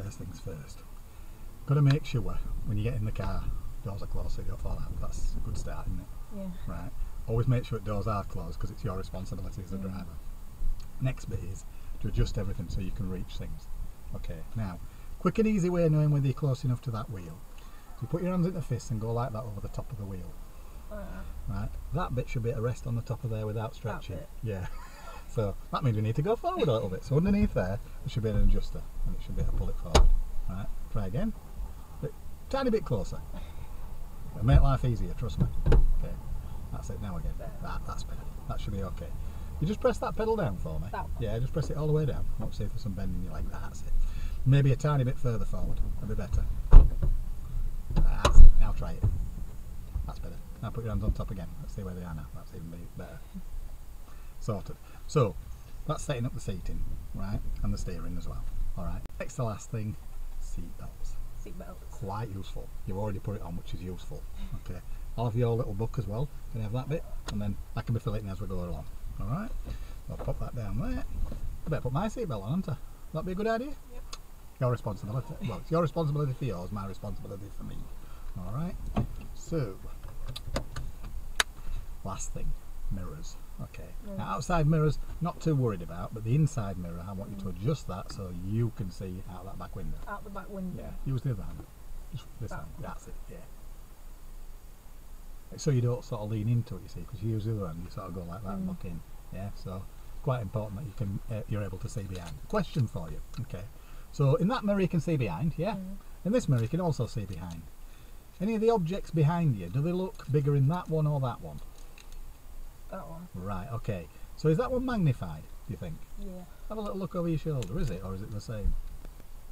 first things first. Got to make sure when you get in the car, doors are closed so you don't fall out. That's a good start, isn't it? Yeah. Right. Always make sure doors are closed because it's your responsibility as a driver. Next bit is to adjust everything so you can reach things. Okay, now, quick and easy way of knowing whether you're close enough to that wheel. So you put your hands in the fist and go like that over the top of the wheel. Right, that bit should be at rest on the top of there without stretching. Yeah. So that means we need to go forward a little bit. So underneath there should be an adjuster and it should be able to pull it forward. Right, try again. Tiny bit closer. It'll make life easier, trust me. Okay, that's it now again. That's better. That should be okay. You just press that pedal down for me. Yeah, just press it all the way down. I want to see if there's some bend in your leg. That's it. Maybe a tiny bit further forward. That'll be better. That's it. Now try it. That's better. Now put your hands on top again. Let's see where they are now. That's even better. Sorted. So that's setting up the seating, right, and the steering as well. All right. Next to last thing, seat belts. Seat belts. Quite useful. You've already put it on, which is useful. Okay. I'll have your little book as well. Can you have that bit? And then I can be filling it as we go along. All right. I'll pop that down there. I better put my seat belt on, haven't I? That'd be a good idea. Yep. Your responsibility. Well, it's your responsibility for yours, my responsibility for me. All right. So, last thing, mirrors. Okay. Now, outside mirrors, not too worried about, but the inside mirror, I want you to adjust that so you can see out that back window. Out the back window. Yeah. Use the other hand. Just this hand. That's it. Yeah. So you don't sort of lean into it, you see, because you use the other hand, you sort of go like that and look in. Yeah. So quite important that you can you're able to see behind. Question for you. Okay. So in that mirror you can see behind. Yeah. In this mirror you can also see behind. Any of the objects behind you, do they look bigger in that one or that one? That one. Right, okay. So is that one magnified, do you think? Yeah. Have a little look over your shoulder, is it? Or is it the same?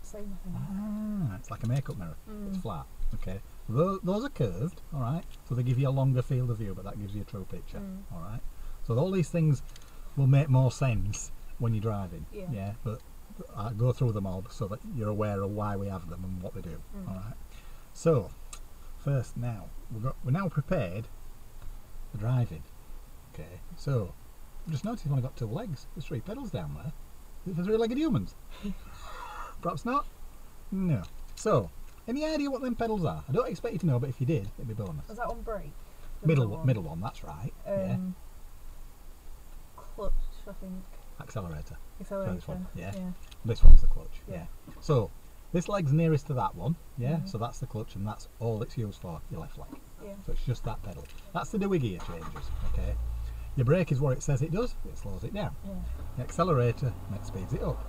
Same, I think. Ah, it's like a makeup mirror. It's flat. Okay. Those are curved, alright. So they give you a longer field of view, but that gives you a true picture. Alright. So all these things will make more sense when you're driving. Yeah. But I'll go through them all so that you're aware of why we have them and what they do. Alright. So first now, we're now prepared for driving. Okay, so I've just noticed you've only got 2 legs. There's 3 pedals down there. Is it for 3-legged humans? Perhaps not? No. So, any idea what them pedals are? I don't expect you to know, but if you did, it'd be bonus. Was that on brake? Middle one, that's right. Yeah. Clutch, I think. Accelerator. Accelerator. This one. Yeah. Yeah. This one's the clutch. Yeah. So, this leg's nearest to that one. Yeah. So that's the clutch, and that's all it's used for, your left leg. Yeah. So it's just that pedal. That's the dewey gear changes. Okay. Your brake is what it says it does. It slows it down. Yeah. The accelerator speeds it up.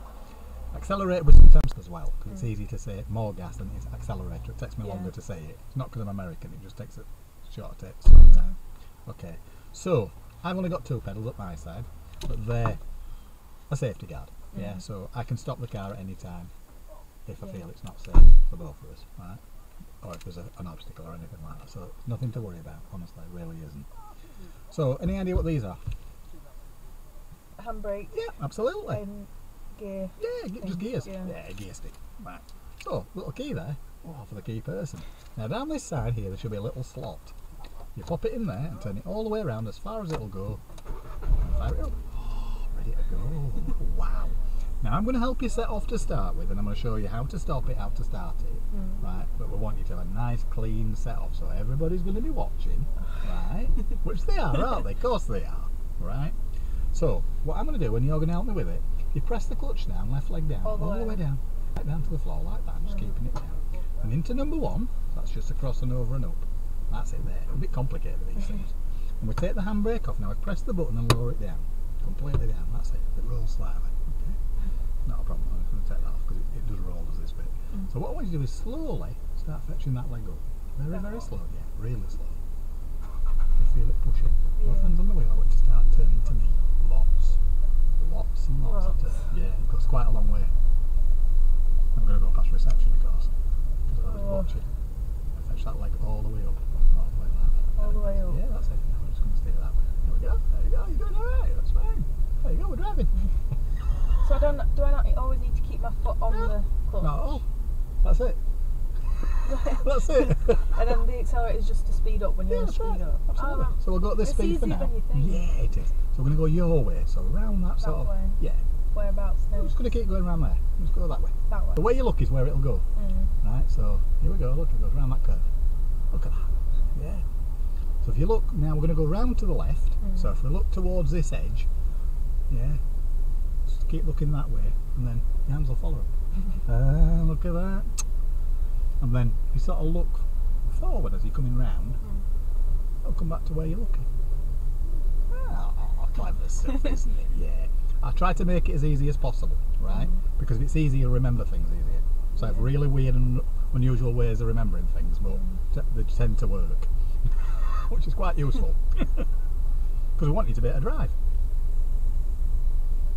Accelerator with sometimes as well, because it's easy to say more gas than it is accelerator. It takes me longer to say it. It's not because I'm American. It just takes a shorter time. Okay. So I've only got 2 pedals up my side, but they're a safety guard. Yeah. So I can stop the car at any time if I feel it's not safe for both of us, right? Or if there's an obstacle or anything like that. So nothing to worry about. Honestly, it really isn't. So, any idea what these are? Handbrake. Yeah, absolutely. Gear. Yeah, just gears. Yeah. Yeah, gear stick. Right. So, little key there. Oh, for the key person. Now, down this side here, there should be a little slot. You pop it in there and turn it all the way around as far as it'll go. And fire it up. Oh, ready to go. Wow. Now, I'm going to help you set off to start with, and I'm going to show you how to stop it, how to start it. Right, but we want you to have a nice clean set off, so everybody's going to be watching, right? Which they are, aren't they? Of course they are, right? So what I'm going to do, and you're going to help me with it, you press the clutch down, left leg down, all the way down, right down to the floor like that, and just keeping it down. And into number 1, that's just across and over and up. That's it there. A bit complicated these things. And we take the handbrake off now. We press the button and lower it down, completely down. That's it. It rolls slightly. Okay. Not a problem. I'm just going to take that off because it does roll as this bit. So what I want you to do is slowly start fetching that leg up. Very, very slow. Yeah, really slow. You feel it pushing. Both hands on the wheel. I want you to start turning to me. Lots and lots of turns. Yeah, it goes quite a long way. I'm going to go past reception, of course, because everybody's watching. I fetch that leg all the way up. All the way like that. All the way up. Yeah, that's it. Now we're just going to steer that way. There we go. There you go. You're doing all right. That's fine. There you go. We're driving. So do I not always need to keep my foot on the clutch? No. That's it. That's it. And then the accelerator is just to speed up when you're speed up. Absolutely. So we'll go at this speed for now. Than you think. Yeah, it is. So we're going to go your way. So around that sort of. Way. Yeah. Whereabouts I'm now? just going to keep going around there. Just go that way. That way. The way you look is where it'll go. Right, so here we go. Look, it goes round that curve. Look at that. Yeah. So if you look, now we're going to go round to the left. So if we look towards this edge, yeah, just keep looking that way, and then your hands will follow it. Look at that. And then if you sort of look forward as you're coming round, it'll come back to where you're looking. Oh, clever stuff, isn't it? Yeah. I try to make it as easy as possible, right? Because if it's easy, you'll remember things easier. So I have really weird and unusual ways of remembering things, but they tend to work, which is quite useful. Because we want you to be able to drive.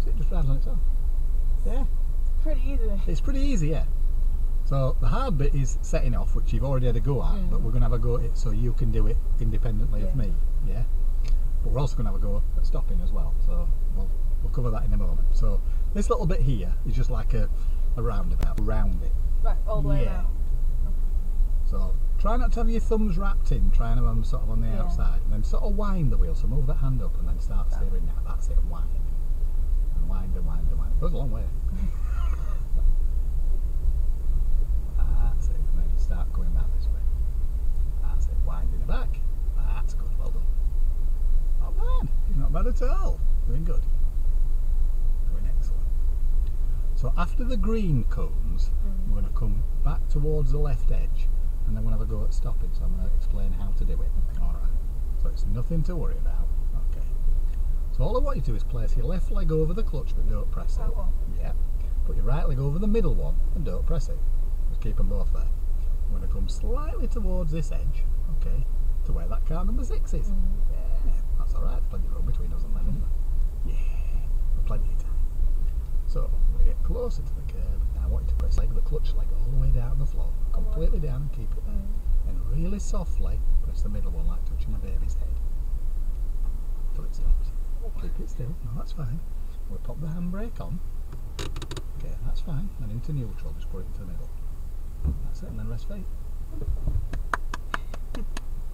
So it just drives on its own. Yeah. Pretty easy. It's pretty easy, yeah. So the hard bit is setting off, which you've already had a go at, but we're going to have a go at it so you can do it independently of me, yeah? But we're also going to have a go at stopping as well, so we'll cover that in a moment. So this little bit here is just like a roundabout, round it. Right, all the way around. So try not to have your thumbs wrapped in, try and have them sort of on the outside, and then sort of wind the wheel, so move that hand up and then start steering now, that's it, and wind. And wind and wind and wind. It goes a long way. That's it, and then start going back this way. That's it, winding it back. That's good, well done. Not bad, not bad at all. Doing good. Doing excellent. So after the green cones, we're going to come back towards the left edge, and then we'll have a go at stopping, so I'm going to explain how to do it. Alright, so it's nothing to worry about. Okay. So all I want you to do is place your left leg over the clutch, but don't press it. That one? Yeah. Put your right leg over the middle one, and don't press it. Just keep them both there. I'm going to come slightly towards this edge, okay, to where that car number 6 is. Yeah, that's alright, there's plenty of room between us and them, isn't there? Yeah, plenty of time. So, I'm going to get closer to the curb. Now I want you to press the clutch leg all the way down the floor, completely down and keep it there. And really softly press the middle one like touching a baby's head until it stops. Keep it still, no, that's fine. We'll pop the handbrake on. Okay, that's fine. Then into neutral, just put it into the middle. That's it, and then rest feet.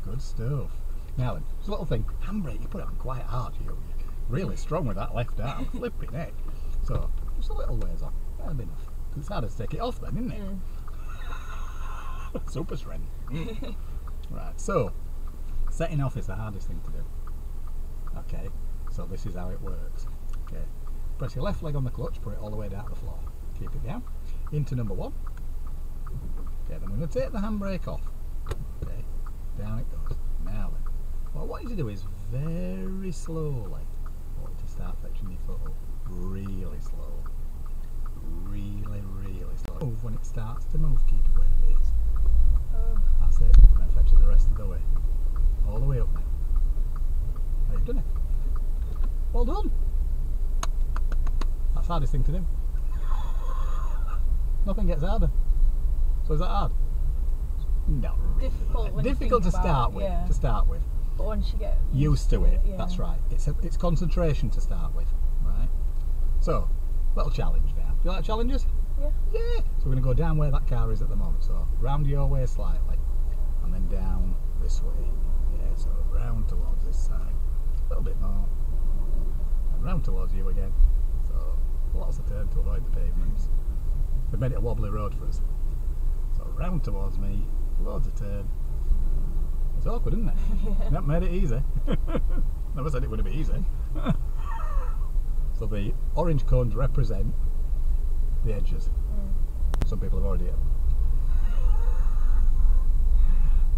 Good stuff. Now then, just a little thing. Handbrake, you put it on quite hard. You're really strong with that left arm. Flipping heck. So, just a little ways on. That'll be enough. It's harder to take it off then, isn't it? Super strength. Right, so, setting off is the hardest thing to do. Okay, so this is how it works. Okay, press your left leg on the clutch, put it all the way down to the floor. Keep it down. Into number 1. Okay, then we're going to take the handbrake off. Okay, down it goes. Now then, what I want you to do is very slowly, I want you to start fetching your foot up. Really slow. Really, really slow. Move when it starts to move, keep it where it is. That's it, and then fetch it the rest of the way. All the way up now. Now you've done it. Well done. That's the hardest thing to do. Nothing gets harder. So is that hard? No. Difficult to start with. Yeah. To start with. But once you get used to it, that's right. It's concentration to start with, right? So, little challenge now. Do you like challenges? Yeah. Yeah. So we're going to go down where that car is at the moment. So round your way slightly, and then down this way. Yeah. So round towards this side, a little bit more, and round towards you again. So lots of turn to avoid the pavements. They've made it a wobbly road for us. So round towards me, loads of turn. It's awkward, isn't it? Yeah. That made it easy. Never said it would be easy. So the orange cones represent the edges. Some people have already hit them.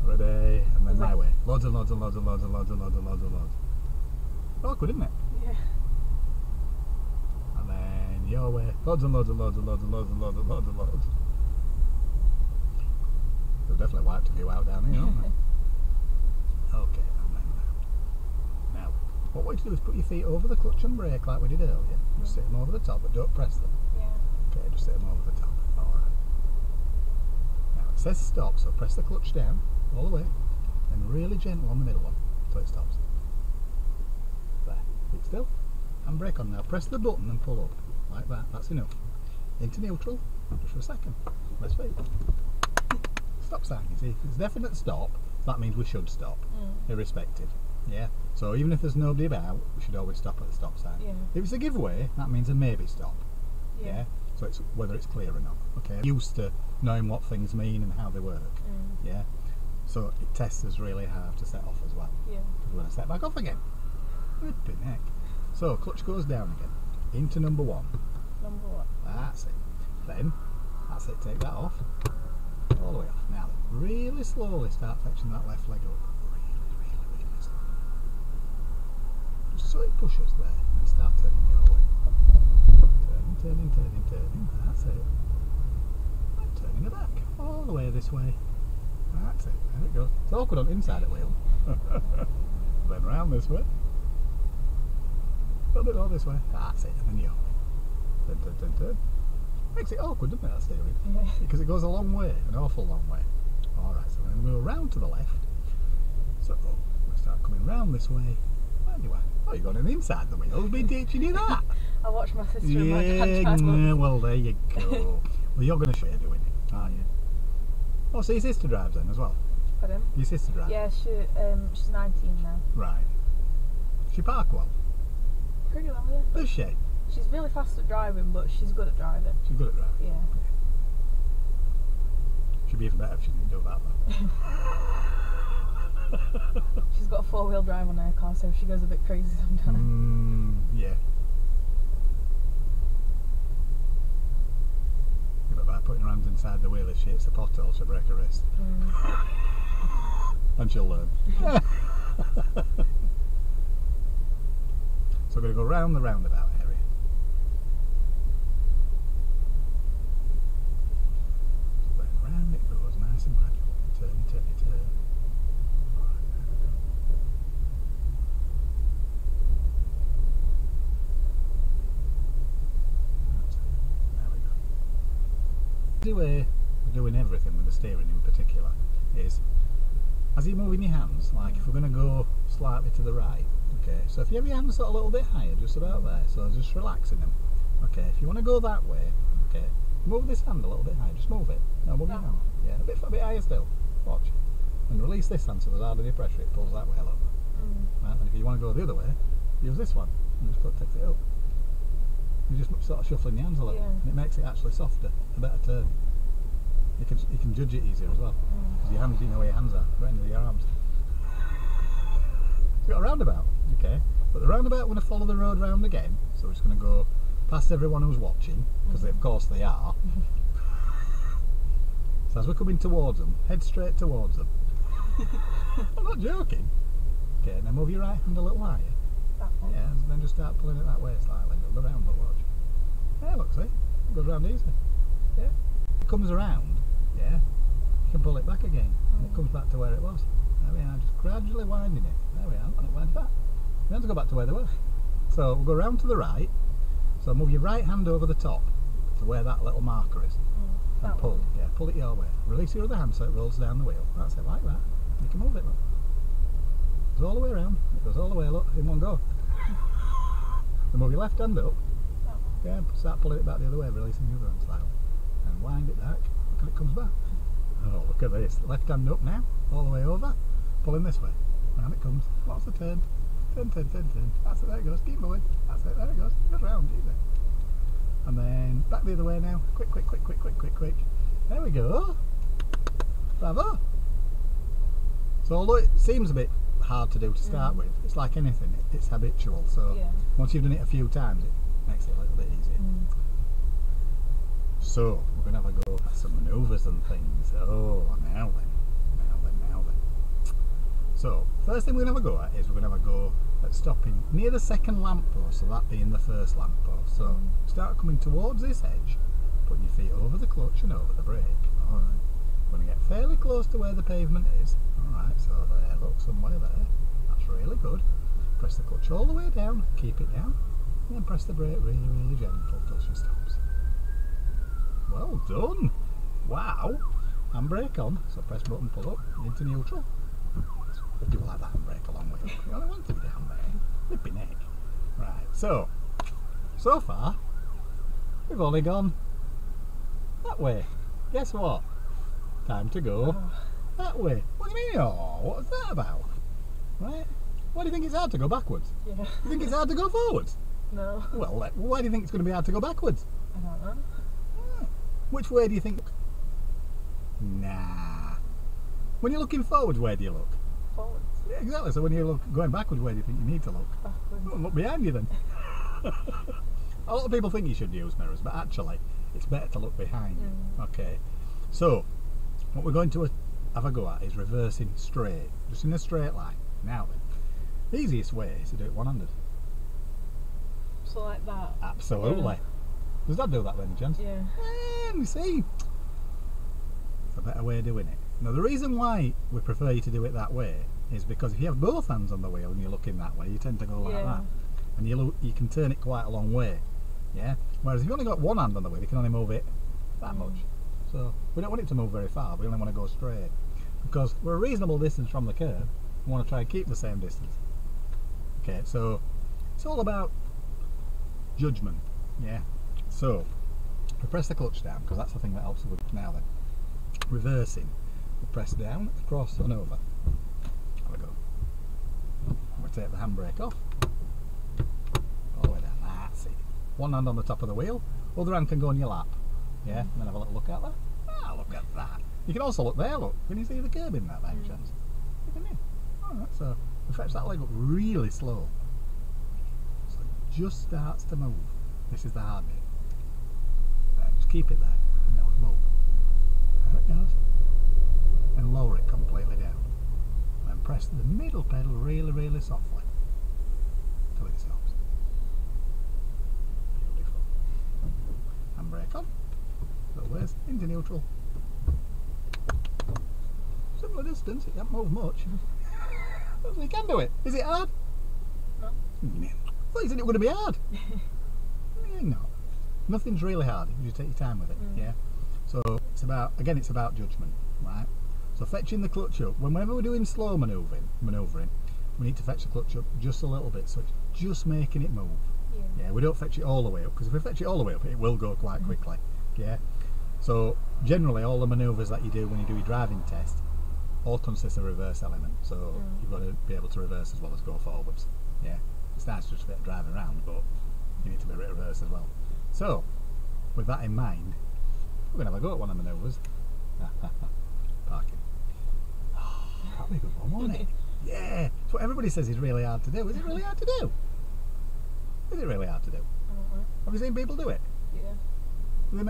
Ready, and then my way. Loads and loads and loads and loads and loads and loads and loads and loads. Awkward, isn't it? Yeah. And then your way. Loads and loads and loads and loads and loads and loads and loads and loads. They've definitely wiped a few out down here, haven't they? Okay, and then round. Now, what we want to do is put your feet over the clutch and brake like we did earlier. Just sit them over the top, but don't press them. Yeah. Okay, just sit them over the top. Alright. Now it says stop, so press the clutch down all the way, and really gentle on the middle one until it stops. There. Keep still. And brake on now. Press the button and pull up. Like that. That's enough. Into neutral, just for a second. Rest feet. Stop sign, you see. If it's definite stop, that means we should stop, irrespective. Yeah. So even if there's nobody about, we should always stop at the stop sign. Yeah. If it's a giveaway, that means a maybe stop. Yeah. So it's whether it's clear or not. Okay. Used to knowing what things mean and how they work. Yeah. So it tests us really hard to set off as well. Yeah. Because we're going to set back off again. Flipping heck. So clutch goes down again. Into number 1. Number 1. That's it. Then, that's it. Take that off. All the way off. Now then, really slowly start fetching that left leg up. Really slowly. Just so it pushes there and start turning your way. Turning. That's it. And turning it back. All the way this way. That's it. There it goes. It's awkward on the inside of the wheel. Then round this way. A little bit more this way. That's it. And then your way. Turn. Makes it awkward, doesn't it, that steering? Yeah. Because it goes a long way, an awful long way. Alright, so then we'll go round to the left. So we'll start coming round this way. Where do you want? Oh, you're going on the inside of the wheel. Who's been teaching you that? I watched my sister and my dad drive Yeah, up. well, there you go. Well, you're going to share doing it, aren't you? Oh, so your sister drives then as well? Pardon? Your sister drives? Yeah, she's 19 now. Right. She park well? Pretty well, yeah. Does she? She's really fast at driving, but she's good at driving. She's good at driving? Yeah. She'd be even better if she didn't do that though. She's got a 4-wheel drive on her car, so she goes a bit crazy sometimes. Yeah. But by putting her hands inside the wheel, if she hits the pothole, she'll break her wrist. And she'll learn. So we're going to go round the roundabout area. So then round it goes, nice and gradual. Turn. Alright, there we go. That's it. There we go. The way of doing everything with the steering in particular is, as you're moving your hands, like if we're going to go slightly to the right, okay, so if you have your hands sort of a little bit higher, just about there, so just relaxing them, okay, if you want to go that way, okay, move this hand a little bit higher, just move it, no, move your hand, yeah, a bit higher still, watch, and release this hand so there's hardly any pressure, it pulls that way a little bit, right, and if you want to go the other way, use this one, and just takes it up, you're just sort of shuffling your hands a little, and it makes it actually softer, a better turn. You can judge it easier as well, because your hands, you know where your hands are, right into your arms. You've got a roundabout, okay, but the roundabout, we're going to follow the road round again, so we're just going to go past everyone who's watching, because of course they are. So as we're coming towards them, head straight towards them. I'm not joking. Okay, now move your right hand a little higher. Yeah, and then just start pulling it that way slightly, go round, but watch. Yeah, look, see, it goes round easy. Yeah, it comes around. Yeah, you can pull it back again, and it comes back to where it was. There we are, just gradually winding it. There we are, and it winds back. We have to go back to where they were. So we'll go round to the right. So move your right hand over the top to where that little marker is, and pull. Yeah, pull it your way. Release your other hand so it rolls down the wheel. That's it, like that. You can move it. Look. It goes all the way around. It goes all the way. Look, in one go. Then move your left hand up. Yeah, start pulling it back the other way, releasing the other hand slightly, and wind it back. Look, and it comes back. Oh, look at this. Left hand up now, all the way over, pulling this way. Round it comes. What's the turn? Turn. That's it, there it goes. Keep moving. That's it, there it goes. Good round, easy. And then back the other way now. Quick. There we go. Bravo. So although it seems a bit hard to do to start with, it's like anything, it's habitual. So once you've done it a few times, it makes it a little bit easier. So we're going to have a go at some manoeuvres and things. Oh, now then. So first thing we're going to have a go at is we're going to have a go at stopping near the second lamppost, so that being the first lamppost. So start coming towards this edge, putting your feet over the clutch and over the brake. Alright, we're going to get fairly close to where the pavement is. Alright, so there, look, somewhere there. That's really good. Press the clutch all the way down, keep it down, and then press the brake really gentle till she stops. Well done! Wow! Handbrake on, so press button, pull up, into neutral. Do like that handbrake a long way up. You only want to be down there. Flipping heck. Right, so far, we've only gone that way. Guess what? Time to go that way. What do you mean, oh, what's that about? Right? Why do you think it's hard to go backwards? Yeah. You think it's hard to go forwards? No. Well, why do you think it's going to be hard to go backwards? I don't know. Which way do you think? Nah. When you're looking forwards, where do you look? Forwards. Yeah, exactly. So when you're going backwards, where do you think you need to look? Backwards. Well, look behind you then. A lot of people think you should use mirrors, but actually, it's better to look behind you. Okay. So, what we're going to have a go at is reversing straight, just in a straight line. Now then, the easiest way is to do it one-handed. So like that? Absolutely. Yeah. Does Dad do that by any chance? Yeah. You see, it's a better way of doing it. Now the reason why we prefer you to do it that way is because if you have both hands on the wheel and you're looking that way, you tend to go like that, and you can turn it quite a long way. Yeah. Whereas if you've only got one hand on the wheel, you can only move it that much. So we don't want it to move very far. We only want to go straight because we're a reasonable distance from the curb. We want to try and keep the same distance. Okay. So it's all about judgment. Yeah. So we press the clutch down because that's the thing that helps with now then. Reversing. We press down, across and over. Have a go. We take the handbrake off. All the way down. That's it. One hand on the top of the wheel, other hand can go on your lap. Yeah, and then have a little look at that. Ah, look at that. You can also look there, look. Can you see the curb in that by any chance? You can. Alright, so we fetch that leg up really slow. So it just starts to move. This is the hard bit. Just keep it there and it'll move. There it goes. And lower it completely down. And press the middle pedal really, really softly until it stops. Beautiful. Handbrake on. So where's into neutral. Similar distance, it can't move much. So you can do it. Is it hard? No. I thought you said it was going to be hard. No. Nothing's really hard. You just take your time with it. Yeah. So it's about judgment, right? So fetching the clutch up. Whenever we're doing slow manoeuvring, we need to fetch the clutch up just a little bit, so it's just making it move. Yeah. We don't fetch it all the way up because if we fetch it all the way up, it will go quite quickly. Yeah. So generally, all the manoeuvres that you do when you do your driving test all consist of reverse element. So you've got to be able to reverse as well as go forwards. Yeah. It's nice just to be driving around, but you need to be able to reverse as well. So, with that in mind, we're going to have a go at one of the manoeuvres. Parking. Oh, that'll be a good one, won't it? Yeah! It's what everybody says is really hard to do. Is it really hard to do? Is it really hard to do? I don't know. Have you seen people do it? Yeah. They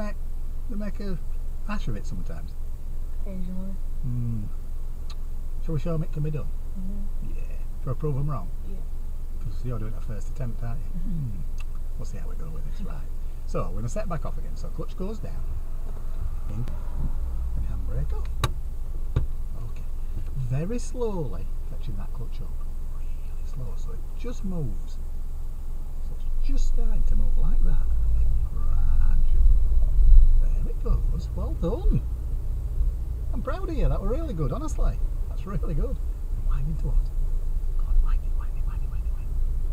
make a hash of it sometimes. Occasionally. Shall we show them it can be done? Yeah. Shall I prove them wrong? Yeah. Because you're doing it first attempt, aren't you? We'll see how we go with this, right? So we're going to set back off again. So clutch goes down, in, and handbrake off. Okay, very slowly fetching that clutch up, really slow, so it just moves. So it's just starting to move like that. Gradually. There it goes. Well done. I'm proud of you. That was really good. Honestly, that's really good. And winding towards. Go on, wind it.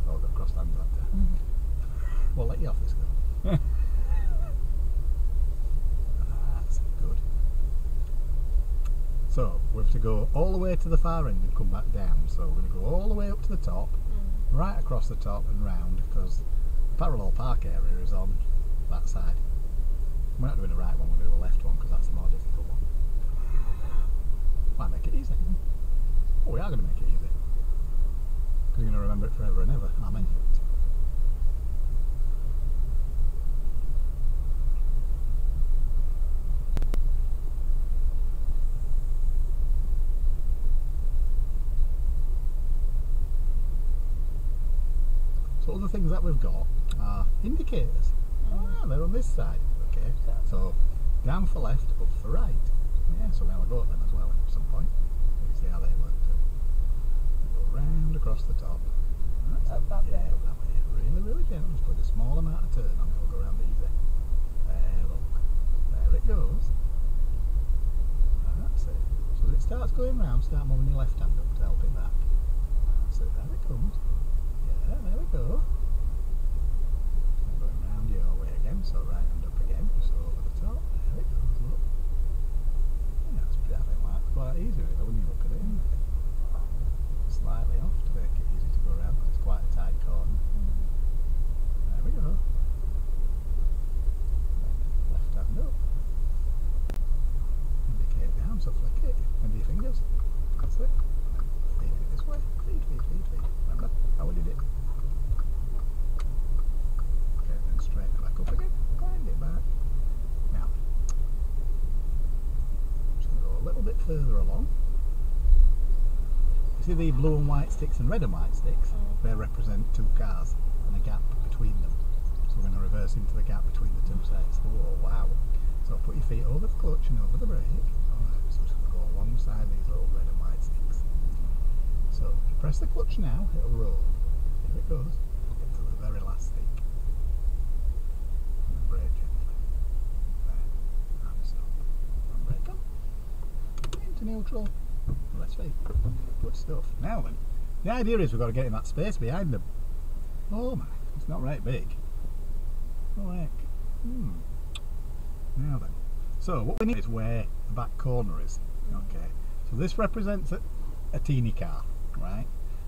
Oh, got crossed hands out there. We'll let you off this go. That's good. So we have to go all the way to the far end and come back down. So we're going to go all the way up to the top, right across the top and round, because the parallel park area is on that side. We're not doing the right one, we're going to do the left one because that's the more difficult one. Might make it easy. Oh, we are going to make it easy. Because you're going to remember it forever and ever. Amen. So other things that we've got are indicators. They're on this side. Okay. So down for left, up for right. Yeah, so we'll have a go at them as well at some point. You can see how they work too. Go round across the top. That's Up that yeah, up that way. Really, really gentle. Just put a small amount of turn on it. We'll go around easy. There, look. There it goes. That's it. So as it starts going round, start moving your left hand up to help it back. That's it. There it comes. Yeah, there we go. And going round your way again. So right hand up again. So over the top. There it goes. Look. Yeah, that's driving like quite easy, really, when you look at it. Isn't it? Slightly off to make it easy. So flick it into your fingers. That's it. Feed it this way. Feed. Remember how we did it? Okay, then straighten it back up again. Wind it back. Now, I'm just going to go a little bit further along. You see the blue and white sticks and red and white sticks? They represent two cars and a gap between them. So we're going to reverse into the gap between the two sets. Oh wow. So put your feet over the clutch and over the brake. Alright, so it's going to go alongside these little red and white sticks. So if you press the clutch now, it'll roll. Here it goes. Get to the very last stick. And then brake gently. There. And stop. And brake on. Into neutral. And let's feet. Good stuff. Now then, the idea is we've got to get in that space behind them. Oh my, it's not right big. Oh heck. Now then, so what we need is where the back corner is. Okay, so this represents a teeny car, right?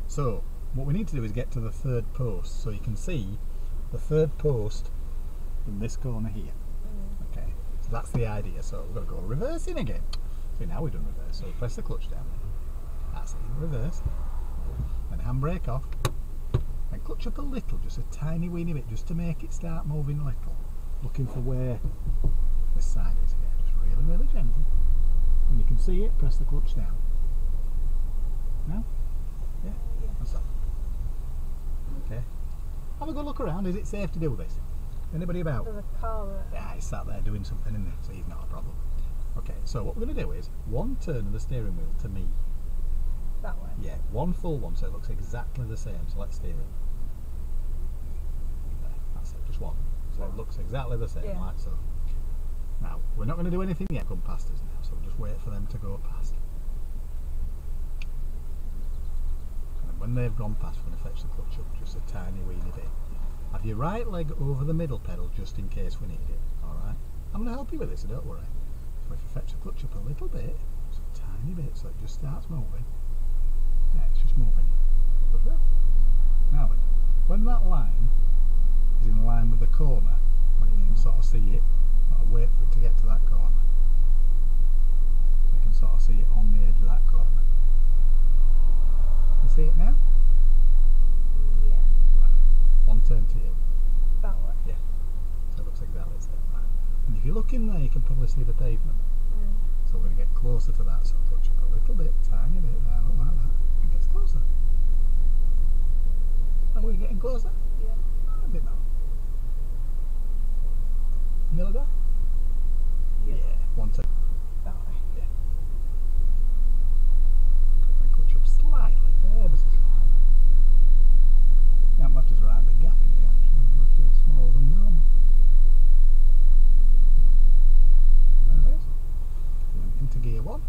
So what we need to do is get to the third post, so you can see the third post in this corner here. Okay, so that's the idea. So we're going to go reversing again. So now we've done reverse, so press the clutch down. That's it, reverse. Then handbrake off. And clutch up a little, just a tiny weeny bit, just to make it start moving a little. Looking for where this side is here, just really gently. When you can see it, press the clutch down. Now? Yeah? That's all. Okay. Have a good look around. Is it safe to do this? Anybody about? There's a car there. Yeah, he's sat there doing something in there, so he's not a problem. Okay, so what we're going to do is one turn of the steering wheel to me. That way? Yeah, one full one, so it looks exactly the same. So let's steer it. There, that's it, just one. So it looks exactly the same, like so. Now, we're not going to do anything yet, come past us now, so we'll just wait for them to go past. And then when they've gone past, we're going to fetch the clutch up just a tiny weeny bit. Have your right leg over the middle pedal just in case we need it, alright? I'm going to help you with this, so don't worry. So if you fetch the clutch up a little bit, just a tiny bit, so it just starts moving. Yeah, it's just moving. Now then, when that line is in line with the corner, when you can sort of see it, wait for it to get to that corner. So you can sort of see it on the edge of that corner. You see it now? Yeah. Right. One turn to you. That way? Yeah. So it looks exactly the same. Right. And if you look in there, you can probably see the pavement. So we're going to get closer to that, so touch up a little bit, tiny bit there, look like that. It gets closer. Are we getting closer? Yeah. A bit more. Nearly there? Yeah. One turn. That way? Yeah. And clutch up slightly, ever so slightly. You haven't left us a right big gap in here, actually. You've left it smaller than normal. There it is. And then into gear one.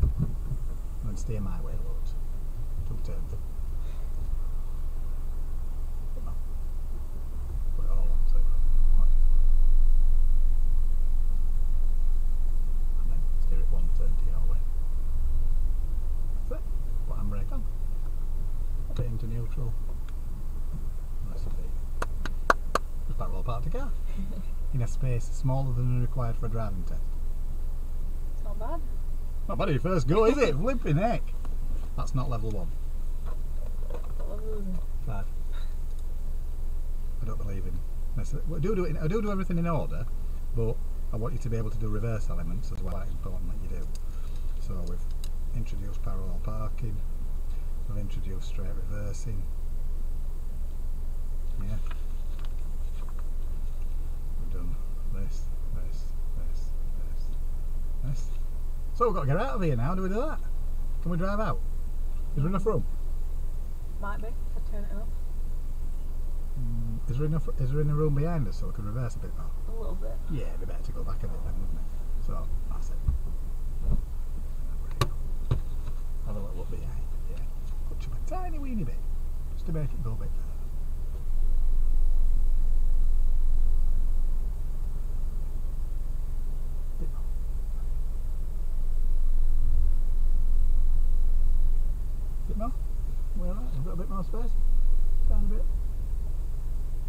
And then steer my way loads. 2 turns. Put it all on, so watch. And then steer it 1 turn to your way. That's it. Put handbrake on. Put it into neutral. And that's it. Just parallel park the car. In a space smaller than required for a driving test. It's not bad. Not bad at your first go, is it? Flipping heck. That's not level 1. What level is it? 5. I don't believe in this. I do everything in order, but I want you to be able to do reverse elements as well. It's important that you do. So we've introduced parallel parking. We've introduced straight reversing. Yeah. We've done this. So we've got to get out of here now. Do we do that? Can we drive out? Is there enough room? Might be, if I turn it up. Is there any room behind us so we can reverse a bit more? A little bit. Yeah, it'd be better to go back a bit then, wouldn't it? So that's it. Have a little look behind. Yeah. Clutch up a tiny weeny bit, just to make it go a bit further. Bit more. Bit more? We're alright, we've got a bit more space. Tiny bit.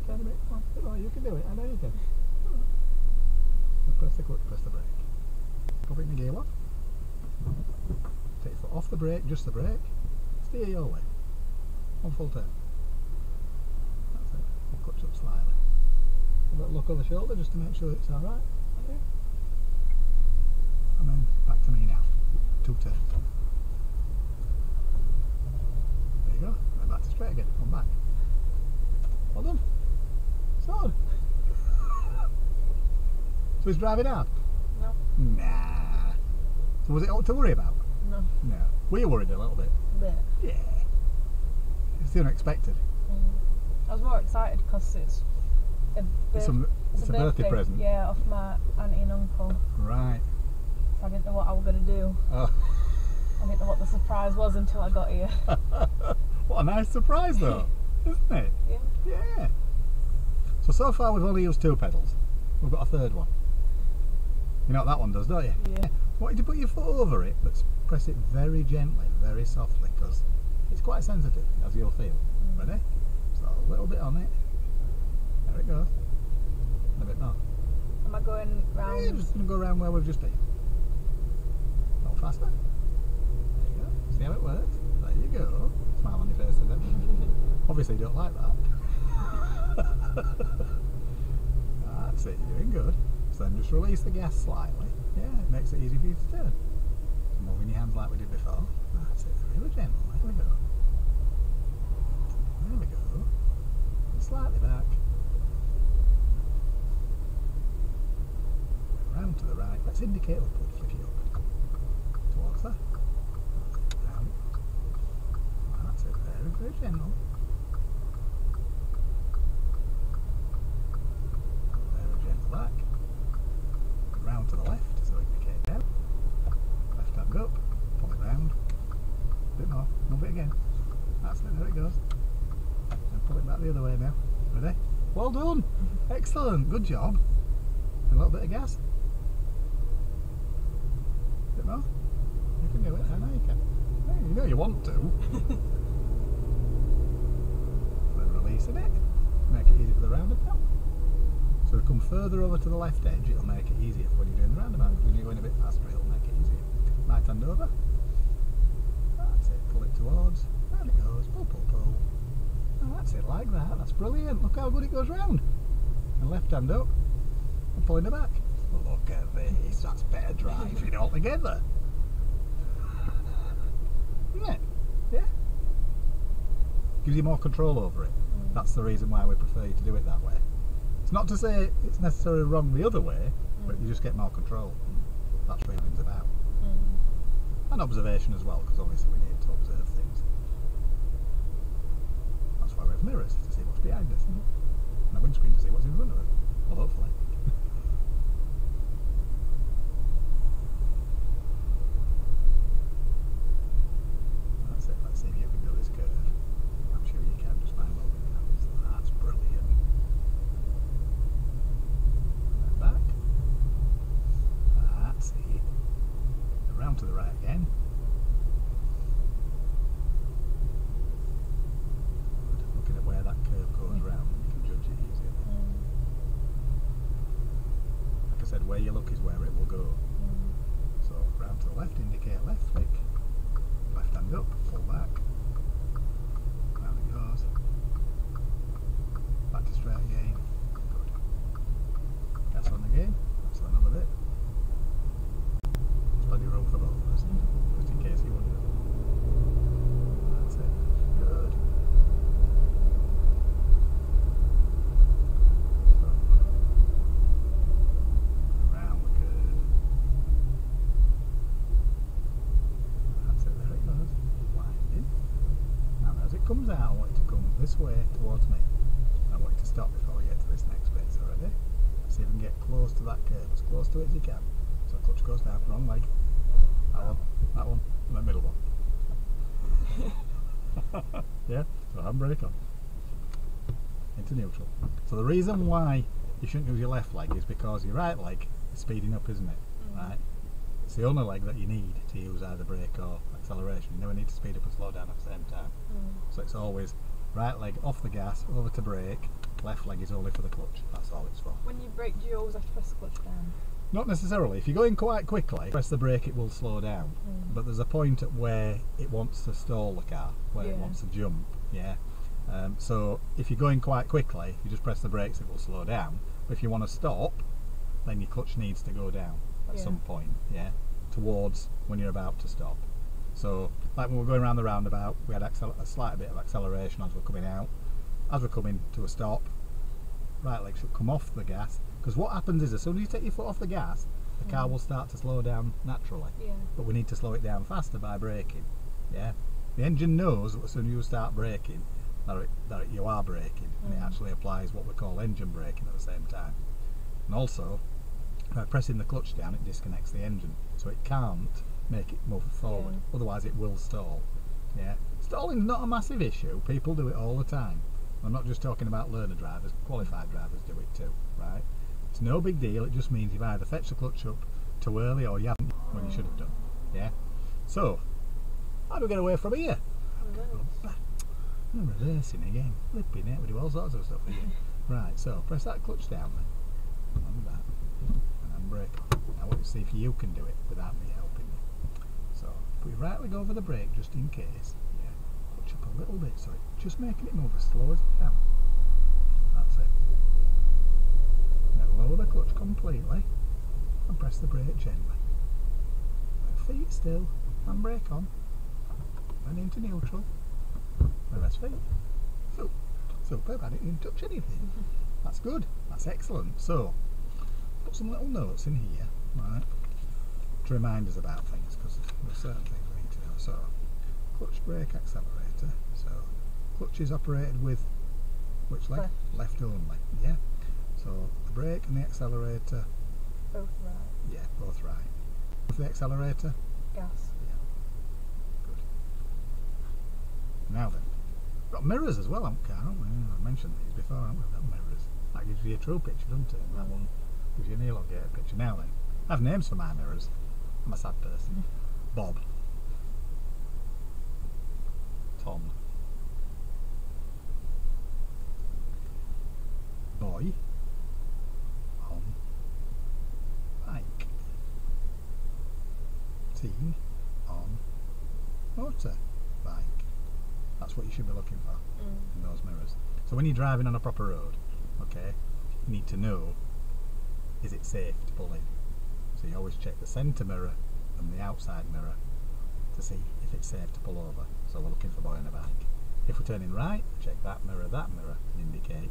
Tiny bit. Come on, bit more. You can do it. I know you can. Right. Press the clutch, press the brake. Pop it in the gear one. off the brake, just the brake. Steer your way. One full turn. That's it. We'll clutch up slightly. A little look over the shoulder just to make sure it's alright. Okay. And then back to me now. 2 turns. There you go. Then back to straight again. On back. Well done. Sorted. So he's driving hard? No. Nah. So was it all to worry about? No. No. Were you worried a little bit? Bit. Yeah. It's the unexpected. I was more excited because it's a birthday present. Yeah, off my auntie and uncle. Right. So I didn't know what I was going to do. Oh. I didn't know what the surprise was until I got here. What a nice surprise though, isn't it? Yeah. Yeah. So far we've only used 2 pedals. We've got a 3rd one. You know what that one does, don't you? Yeah. I want you to put your foot over it, but press it very gently, very softly, because it's quite sensitive, as you'll feel. Ready? So a little bit on it. There it goes. And a bit more. Am I going round? Yeah, just going to go around where we've just been. A little faster. There you go. See how it works? There you go. Smile on your face then. Obviously you don't like that. That's it, you're doing good. So then just release the gas slightly. Yeah, it makes it easy for you to turn. So moving your hands like we did before. That's it, really gentle. There we go. There we go. And slightly back. Round to the right. Let's indicate upward. Flick it up. Towards that. Round. That's it. Very, very gentle. Very gentle back. Round to the left. So indicate down. Left hand up. Pull it round. A bit more. Move it again. That's it. There it goes. And pull it back the other way now. Ready? Well done. Excellent. Good job. A little bit of gas. Bit more. You can do it. I know you can. Hey, you know you want to. Then releasing it. Make it easy for the roundabout. So we come further over to the left edge, it'll make it easier for when you're doing the roundabout. When you're going a bit faster, it'll make it easier. Right hand over. That's it. Pull it towards. Round it goes. Pull, pull, pull. Oh, that's it. Like that. That's brilliant. Look how good it goes round. And left hand up. And pulling it back. Look at this. That's better driving altogether. Isn't it? Yeah. Gives you more control over it. That's the reason why we prefer you to do it that way. It's not to say it's necessarily wrong the other way, but you just get more control. That's what it's about. And observation as well, because obviously we need to observe things. That's why we have mirrors, to see what's behind us. And a windscreen to see what's in front of us. Well, hopefully. That's it. Let's see if you can do this curve. I'm sure you can just by moving your hands. That's brilliant. And then back. That's it. Around to the right again. Looking at where that curve goes round, you can judge it easier. Like I said, where you look is where it will go. So round to the left, indicate left flick. Left hand up, pull back. Round it goes. Back to straight again. Good. Gas on again. That's another bit. There's plenty of room for both of us, just in case you wonder. That's it. Good. So, around the curve. That's it, there it goes. Winding. Now as it comes out, I want it to come this way towards me. I want it to stop before we get to this next bit, so ready? See if we can get close to that curve, as close to it as you can. So clutch goes down, wrong leg. That one, and the middle one. Yeah, so handbrake on. Into neutral. So the reason why you shouldn't use your left leg is because your right leg is speeding up, isn't it? Right? It's the only leg that you need to use either brake or acceleration. You never need to speed up and slow down at the same time. So it's always right leg off the gas, over to brake, left leg is only for the clutch. That's all it's for. When you brake, do you always have to press the clutch down? Not necessarily. If you're going quite quickly, press the brake, it will slow down. But there's a point at where it wants to stall the car, where it wants to jump. Yeah. So if you're going quite quickly, you just press the brakes, it will slow down. But if you want to stop, then your clutch needs to go down at some point. Yeah. Towards when you're about to stop. So, like when we're going around the roundabout, we had a slight bit of acceleration as we're coming out. As we're coming to a stop, right leg should come off the gas. Because what happens is, as soon as you take your foot off the gas, the car will start to slow down naturally. Yeah. But we need to slow it down faster by braking. Yeah. The engine knows that as soon as you start braking, that you are braking, and it actually applies what we call engine braking at the same time. And also, by pressing the clutch down, it disconnects the engine, so it can't make it move forward. Otherwise, it will stall. Yeah. Stalling's not a massive issue. People do it all the time. I'm not just talking about learner drivers. Qualified drivers do it too, right? It's no big deal. It just means you've either fetched the clutch up too early or you haven't when you should have done. Yeah. So, how do we get away from here? I'm reversing again. Flipping it. We do all sorts of stuff here. Right. So press that clutch down then. On that. And then brake. I want you to see if you can do it without me helping you. So put your right leg over the brake just in case. Yeah. Clutch up a little bit so it's just making it move as slow as you can. That's it. Now lower the clutch completely and press the brake gently. Feet still and brake on. And into neutral. Reverse feet. So, superb. I didn't even touch anything. That's good. That's excellent. So, put some little notes in here, right, to remind us about things, because there's certain things we need to know. So, clutch, brake, accelerator. So, clutch is operated with which leg? Left only. Yeah. So, the brake and the accelerator. Both right. Yeah, both right. For the accelerator. Gas. Yeah. Good. Now then. Got mirrors as well, haven't we? I mentioned these before, haven't we? Got mirrors. That gives you a true picture, doesn't it? And that one gives you an elongated picture. Now then, I have names for my mirrors. I'm a sad person. Bob. Tom. Boy. On. Bike. Teen. On. Motor. Bike. That's what you should be looking for in those mirrors. So when you're driving on a proper road, okay, you need to know, is it safe to pull in? So you always check the centre mirror and the outside mirror to see if it's safe to pull over. So we're looking for boy on a bike. If we're turning right, check that mirror, and indicate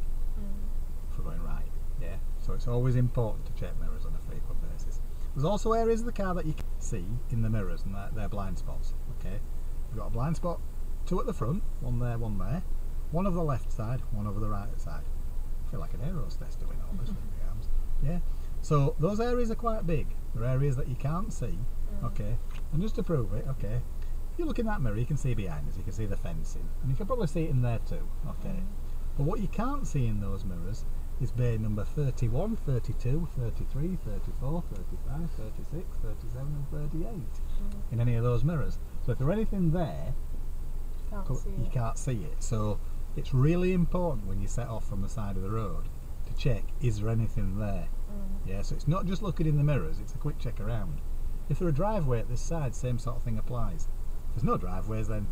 if we're going right. Yeah. So it's always important to check mirrors on a frequent basis. There's also areas of the car that you can see in the mirrors, and they're blind spots. Okay. You've got a blind spot. Two at the front, one there, one over the left side, one over the right side. I feel like an aerostess doing all this with my arms. Yeah. So those areas are quite big. They're areas that you can't see. Okay. And just to prove it, okay, if you look in that mirror, you can see behind us, you can see the fencing, and you can probably see it in there too. Okay. But what you can't see in those mirrors is bay number 31, 32, 33, 34, 35, 36, 37 and 38 in any of those mirrors. So if there's anything there, you can't see it. So it's really important when you set off from the side of the road to check, is there anything there? Yeah, so it's not just looking in the mirrors, it's a quick check around. If there's a driveway at this side, same sort of thing applies. If there's no driveways, then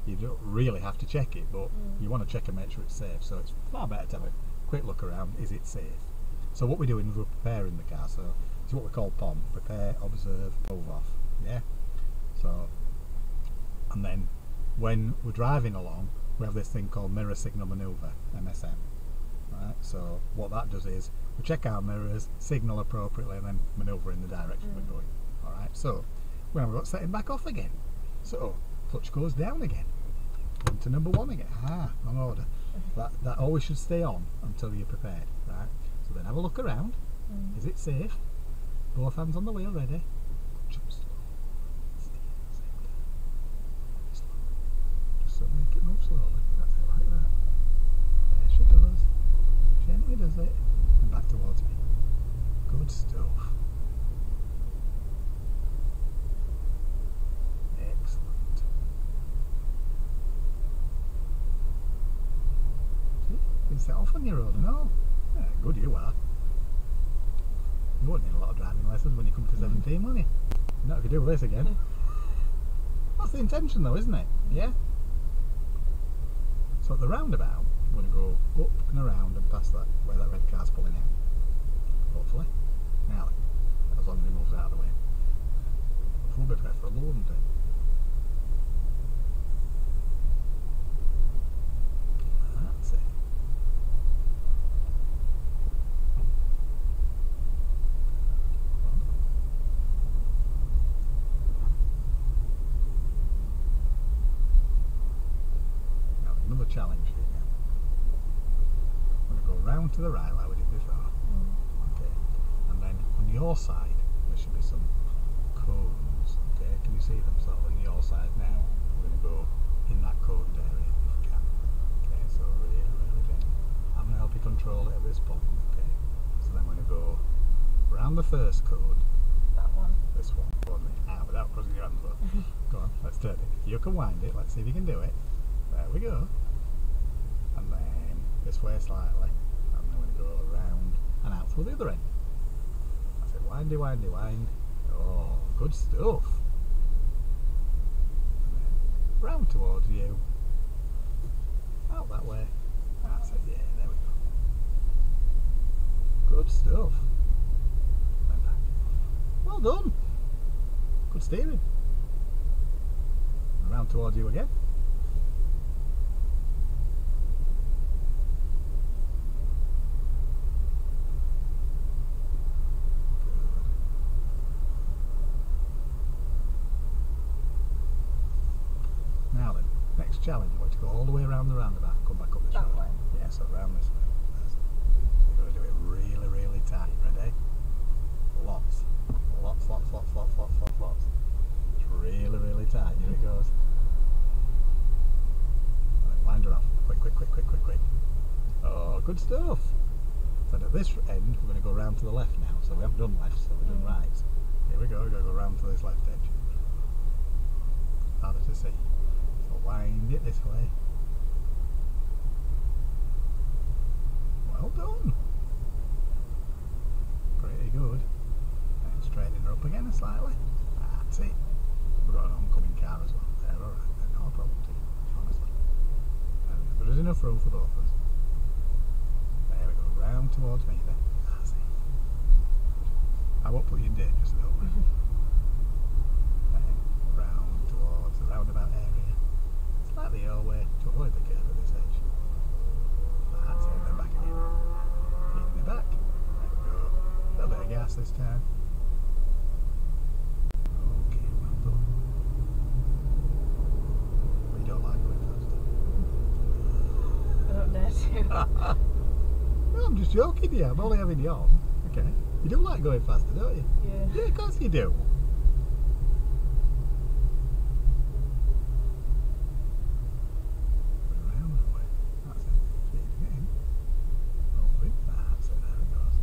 you don't really have to check it, but you want to check and make sure it's safe. So it's far better to have a quick look around, is it safe? So what we're doing is we're preparing the car. So it's what we call POM, prepare, observe, move off. Yeah. So, and then when we're driving along, we have this thing called mirror signal manoeuvre, MSM. Right? So what that does is we check our mirrors, signal appropriately, and then manoeuvre in the direction we're going. Alright, so when we've got setting back off again. So clutch goes down again. Into number one again. Wrong order. That always should stay on until you're prepared. Right? So then have a look around. Is it safe? Both hands on the wheel, ready? Jump slow. So make it move slowly. That's it, like that. There she goes. Gently does it. And back towards me. Good stuff. Excellent. See? You can set off on your own and all. Yeah, good you are. You won't need a lot of driving lessons when you come to 17, will you? Not if you do this again. That's the intention though, isn't it? Yeah? So at the roundabout, we're going to go up and around and past that, where that red car's pulling out. Hopefully. Now then, as long as he moves out of the way. It will be preferable, wouldn't it? That's it. Now another challenge here. I'm going to go round to the right like we did before. Okay. And then on your side there should be some cones. Okay, can you see them? So on your side now, we're going to go in that cone area if we can. Okay, so really gentle. I'm going to help you control it at this point. Okay, so then we're going to go round the first cone. That one. This one. Go on me. Without crossing your hands though. Go on, let's turn it. You can wind it. Let's see if you can do it. There we go. And then this way slightly. And then we're going to go around and out through the other end. That's it. Windy, windy, wind. Oh, good stuff. And then round towards you. Out that way. That's it. Yeah, there we go. Good stuff. Then back. Well done. Good steering. And round towards you again. Now then, next challenge, you want to go all the way around the roundabout and come back up this That road. way? Yeah, so around this way. That's it. So you've got to do it really, really tight. Ready? Lots. Lots, lots, lots, lots, lots, lots, lots. It's really, really tight. Here it goes. And then wind her off. Quick, quick, quick, quick, quick, quick. Oh, good stuff. So at this end, we're going to go round to the left now. So we haven't done left, so we've done right. Here we go. We're going to go round to this left edge. Harder to see. So wind it this way. Well done. Pretty good. And straighten her up again slightly. That's it. We've got an oncoming car as well. They're alright. They're not a problem to you, honestly. There is enough room for both of us. There we go. Round towards me then. That's it. I won't put you in danger, so don't worry. Then round towards the roundabout area. Slightly your way to avoid the curve at this edge. That's it. Then back again. Keeping it back. There we go. A little bit of gas this time. Okay, well done. But you don't like going fast, do I don't dare to. you? No, I'm just joking, yeah. I'm only having you on. Okay. You do like going faster, don't you? Yeah. Yeah, of course you do. Around that way. That's it. Feeding it in. Over it. That's it. There it goes.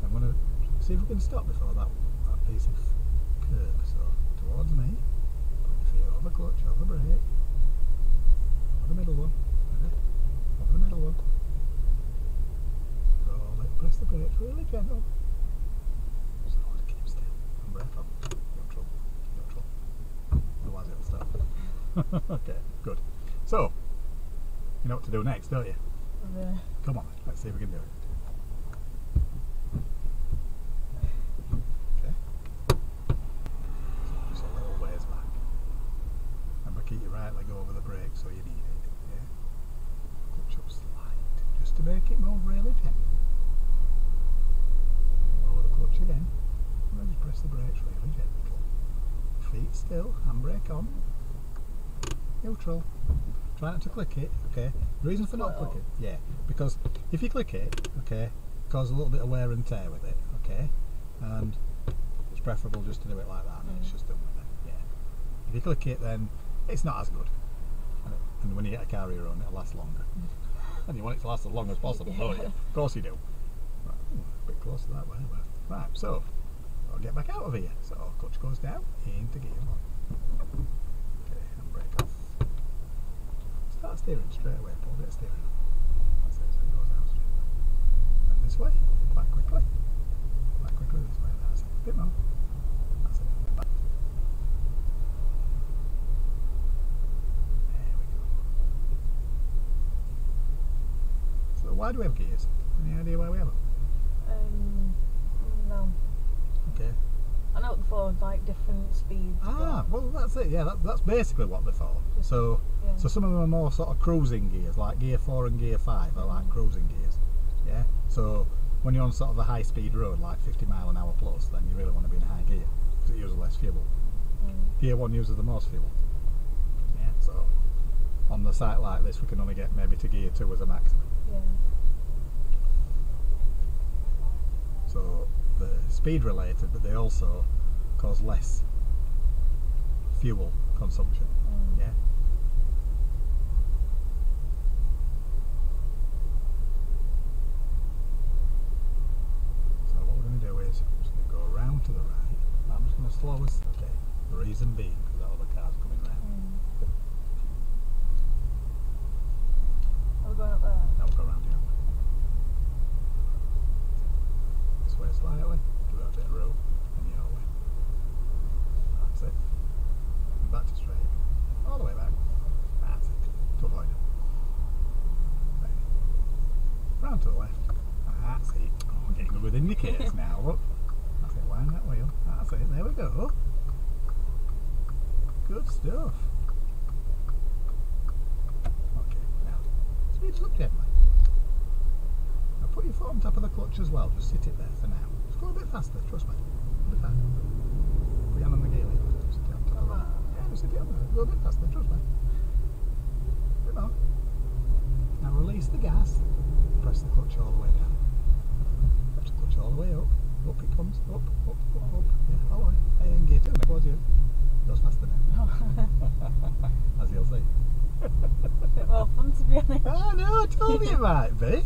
I'm going to see if we can stop before that piece of curb. So, towards me. Put your feet over clutch, over brake. Over the middle one. Ready? Over the middle one. Roll it. Press the brakes really gentle. Slowly keep still. And brake on. Neutral. Neutral. Otherwise it'll stop. Okay, good. So, you know what to do next, don't you? Yeah. Come on, let's see if we can do it. Okay. So just a little ways back. Remember, keep your right leg over the brake so you need it. Yeah. Clutch up slight, just to make it move really gentle. Lower the clutch again, and then just press the brakes really gentle. Feet still, handbrake on. Neutral. Try not to click it, okay? The reason for not clicking, yeah, because if you click it, okay, cause a little bit of wear and tear with it, okay? And it's preferable just to do it like that, and it's just done with it, yeah. If you click it, then it's not as good. And when you get a car of your own, it'll last longer. And you want it to last as long as possible, don't you? Of course you do. Right, a bit closer that way. Right, so I'll get back out of here. So clutch goes down, into gear one. Okay, and brake off. Start steering straight away, pull a bit of steering. That's it, so it goes out straight. And this way, quite quickly. Quite quickly this way. That's it. A bit more. That's it. Back. There we go. So why do we have gears? Any idea why we have them? No. Okay. I know what the phone's like, different speeds. Ah, well that's it. Yeah, that's basically what they're for. So, yeah. so some of them are more sort of cruising gears, like gear 4 and gear 5 are like cruising gears. Yeah. So when you're on sort of a high-speed road, like 50 mile an hour plus, then you really want to be in high gear because it uses less fuel. Gear 1 uses the most fuel. Yeah. So on the site like this, we can only get maybe to gear 2 as a maximum. Yeah. So they're speed related, but they also cause less fuel consumption. Yeah. So what we're going to do is we're just going to go around to the right. I'm just going to slow us. Okay. The reason being because that other car's coming round. Are we going up there? Now we'll go around the other way. This way slightly. Give it a bit of room, and the other way. That's it. And back to straight. All the way back. That's it. To avoid it. Right. Round to the left. That's it. Oh, we're getting good with indicators now. Look. That's it. Wind that wheel. That's it. There we go. Good stuff. Okay. Now, speed us up gently. Now put your foot on top of the clutch as well. Just sit it there for now. Just go a bit faster. Trust me. A bit faster. Put your hand on the gear lever. Just sit it on top of that. Yeah, just sit it on there. Go a bit faster. Trust me. A bit more. Now release the gas. Press the clutch all the way down. Press the clutch all the way up. Up it comes. Up, up, up, up. Yeah, all the way. Hey, in gear 2. Towards you. Goes faster now. As you'll see. Bit more fun to be honest. Oh no, I told you it might be.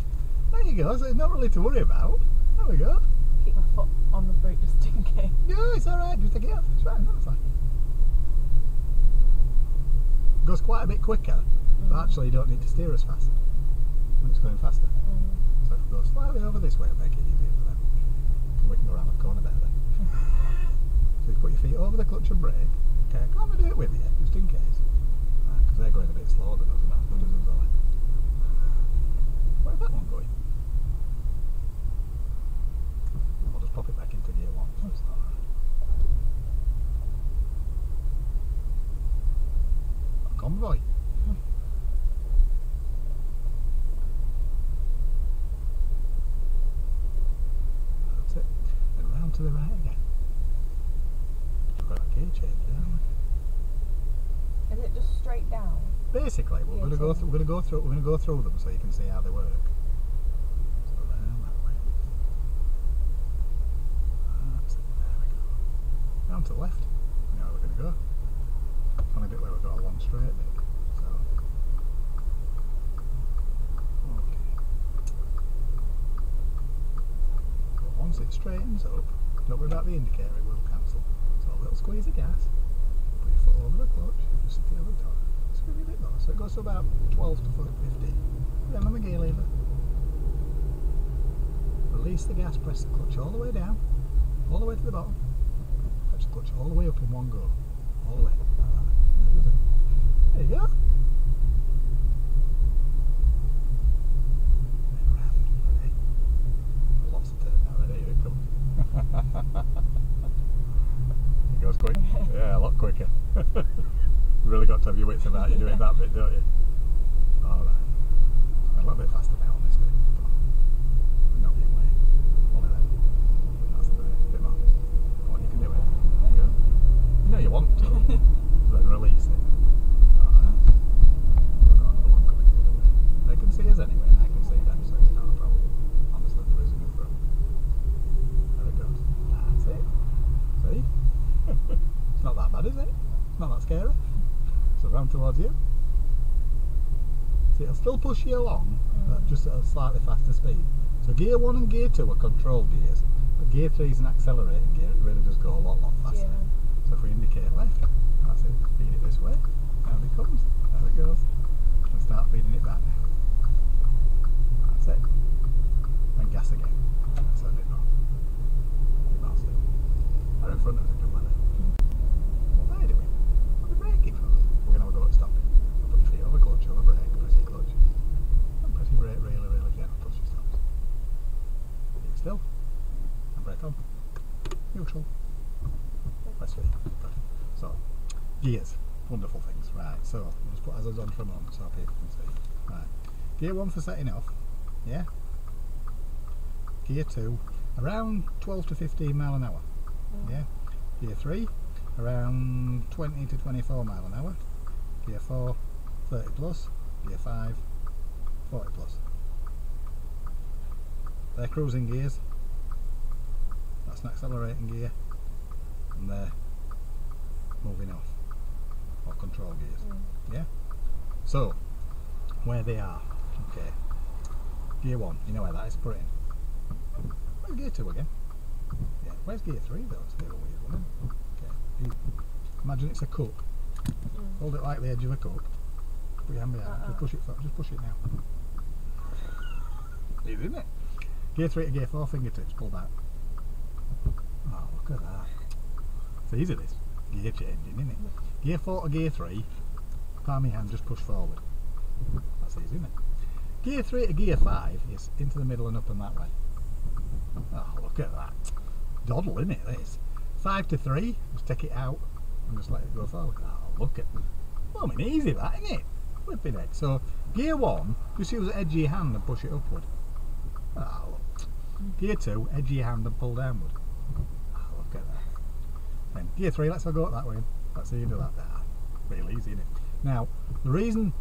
There you go. So it's not really to worry about. There we go. Keep my foot on the brake just in case. Yeah, it's alright. Just take it off. It's fine. That's fine. Goes quite a bit quicker, but actually you don't need to steer as fast when it's going faster. So if we go slightly over this way, it'll make it easier for them. And we can go around the corner better then. So you put your feet over the clutch and brake. Okay, I can't do it with you, just in case. Because they're going a bit slower than us, and that's good as us, are they? Where's that one going? I'll just pop it back into gear 1 so it's alright. A convoy. That's it. And round to the right again. We've got a gear change, haven't we? Is it just straight down? Basically, we're going to go through them so you can see how they work. So round that way. That's it. There we go. Round to the left. Now we're going to go. Only bit where we've got a long straight bit. So. Okay. But once it straightens up, don't worry about the indicator. It will cancel. So a little squeeze of gas. Put your foot over the clutch. Just sit it over the top. Squeeze a bit more. So it goes to about 12 to 15. Then on the gear lever. Release the gas, press the clutch all the way down, all the way to the bottom. Press the clutch all the way up in one go. All the way. Like that. There you go. Then round. Ready? Lots of turn now. Ready? Here it comes. It goes quick. Yeah, a lot quicker. You really got to have your wits about you doing that bit, don't you? Alright. A little bit faster now on this bit. But not being way. Hold it then. That's the bit more. Come on, you can do it. There you go. You know you want to. Then release it. Alright. We've got another one coming the other way. They can see us anyway. I can see them, so it's not a problem. Honestly, there is enough room. There it goes. That's it. See? It's not that bad, is it? It's not that scary. So round towards you. See, it'll still push you along, but just at a slightly faster speed. So gear 1 and gear 2 are control gears, but gear 3 is an accelerating gear. It really does go a lot faster. Yeah. So if we indicate left, that's it. Feed it this way. Down it comes. There it goes. And start feeding it back now. That's it. And gas again. That's a bit more. Gears, wonderful things. Right, so we'll just put hazards on for a moment so people can see. Right, gear 1 for setting off, yeah. Gear 2, around 12 to 15 mile an hour, yeah. Gear 3, around 20 to 24 mile an hour. Gear 4, 30 plus. Gear 5, 40 plus. They're cruising gears. That's an accelerating gear, and they're moving off, or control gears. Yeah. So where they are, okay. Gear 1, you know where that is. Put it in. Where's gear 2 again? Yeah. Where's gear 3 though? It's a bit of a weird one. Okay. Imagine it's a cup. Hold it like the edge of a cup. Put your hand behind. Just push it. Just push it now. Easy, isn't it? Gear 3 to gear 4, fingertips, pull back. Oh, look at that. It's easy this. Gear changing, isn't it? Gear 4 to gear 3, palm of your hand, just push forward. That's easy, isn't it? Gear 3 to gear 5 is into the middle and up and that way. Oh, look at that. Doddle, isn't it, this? 5 to 3, just take it out and just let it go forward. Oh, look at that. Well, I mean, easy that, isn't it? Flipping it. So, gear 1, just use the edge of your hand and push it upward. Oh, look. Gear 2, edge of your hand and pull downward. Oh, look at that. Then gear 3, let's go that way. Let's see you do that. Ah, real easy, isn't it? Now, the reason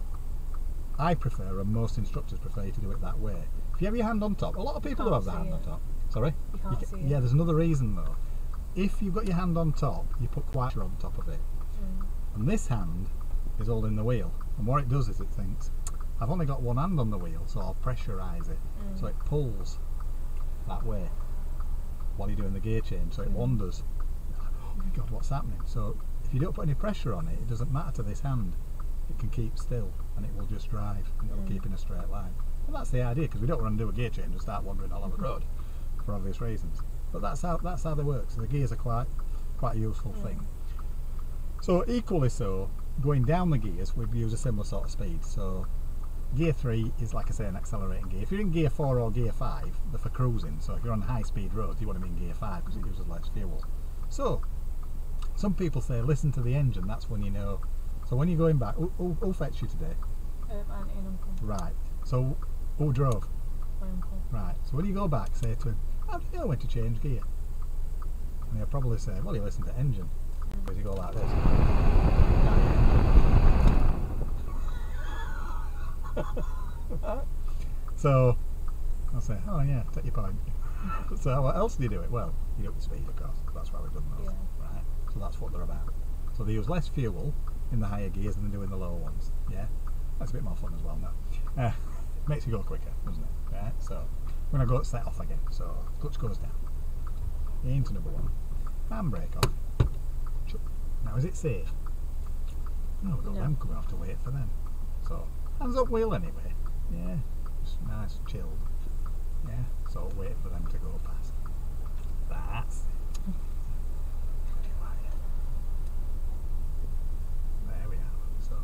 I prefer, and most instructors prefer you to do it that way, if you have your hand on top, a lot of people do have their hand on top. Sorry? You can't see it. Yeah, there's another reason though. If you've got your hand on top, you put pressure on top of it. And this hand is holding the wheel. And what it does is it thinks, I've only got one hand on the wheel, so I'll pressurise it. So it pulls that way while you're doing the gear change. So it wanders. Oh my God, what's happening? So if you don't put any pressure on it, it doesn't matter to this hand. It can keep still and it will just drive and it'll keep in a straight line. And that's the idea, because we don't want to do a gear change and start wandering all over the road for obvious reasons. But that's how they work. So the gears are quite a useful thing. So equally so, going down the gears, we've used a similar sort of speed. So gear 3 is, like I say, an accelerating gear. If you're in gear 4 or gear 5, they're for cruising. So if you're on high speed roads, you want to be in gear 5 because it uses less fuel. So some people say listen to the engine, that's when you know. So when you're going back, who fetched you today? Auntie and uncle. Right. So who drove? My uncle. Right. So when you go back, say to him, how do you know when to change gear? And he'll probably say, well, you listen to engine. Because you go like this. So I'll say, oh yeah, take your point. So what else do you do it? Well, you do it with speed, of course. That's why we've done those. Right. So that's what they're about. So they use less fuel in the higher gears than they do in the lower ones. Yeah. That's a bit more fun as well now. Makes you go quicker, doesn't it? Right. So we're gonna go set off again. So clutch goes down. Into number 1. Handbrake off. Now is it safe? No, we've got them coming off to wait for them. So hands up wheel anyway. Yeah. Just nice chilled. Yeah. So wait for them to go past. That's it. There we are. So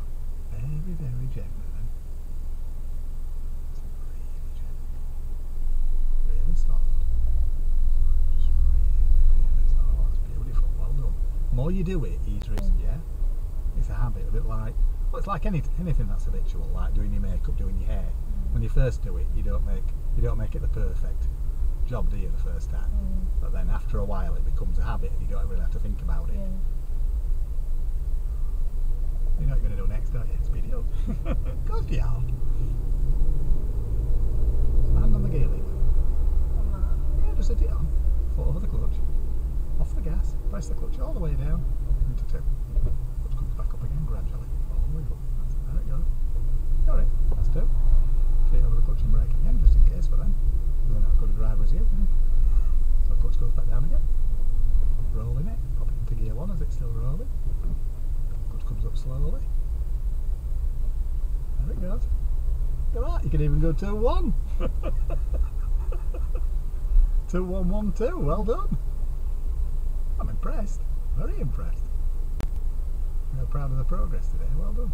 very, very gently then. Really gently. Really soft. Just really soft. Oh, that's beautiful. Well done. The more you do it, easier it's, yeah. It's a habit, a bit like, well, it's like anything that's habitual, like doing your makeup, doing your hair. When you first do it, you don't make it the perfect job, do you, the first time? But then after a while, it becomes a habit, and you don't really have to think about it. You know what you're going to do next, don't you? Speed it up. Of course you are. Hand on the gear lever. Yeah, just hit it on. Foot over the clutch. Off the gas. Press the clutch all the way down into 2. Clutch comes back up again gradually. All the way up. There it goes. Got it. That's 2. Feet over the clutch and brake again, just in case for them. They're not as good a driver as you. So clutch goes back down again. Rolling it. Pop it into gear 1 as it's still rolling. Clutch comes up slowly. There it goes. Look at that. You can even go 2-1. 2-1-1-2. Well done. I'm impressed. Very impressed. I'm proud of the progress today. Well done.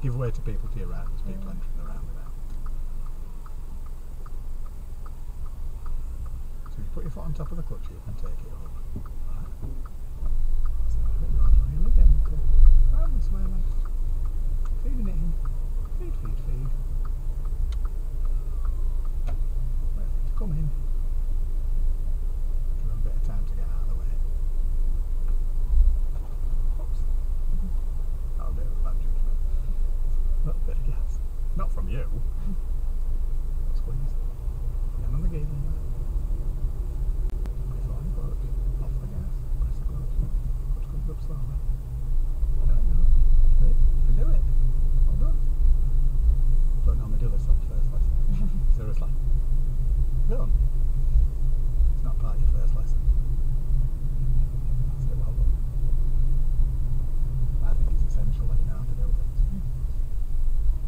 Give way to people to your right, there's people entering the roundabout. So you put your foot on top of the clutch, you can take it over. Right. So it goes really gentle. Round this way, then. Feeding it in. Feed, feed, feed. Wait for it to come in. Give them a bit of time to get out of the way. Oops. That'll be a bad judgment. A little bit of gas. Not from you. Squeeze. Get on the gear lever. Put your foot on the clutch. Off the gas. Press the clutch. Clutch comes up slowly. There it goes. See? You can do it. Well done. Don't normally do this on the first lesson. Seriously. Done. It's not part of your first lesson. That's it, well done. I think it's essential that you know how to do things.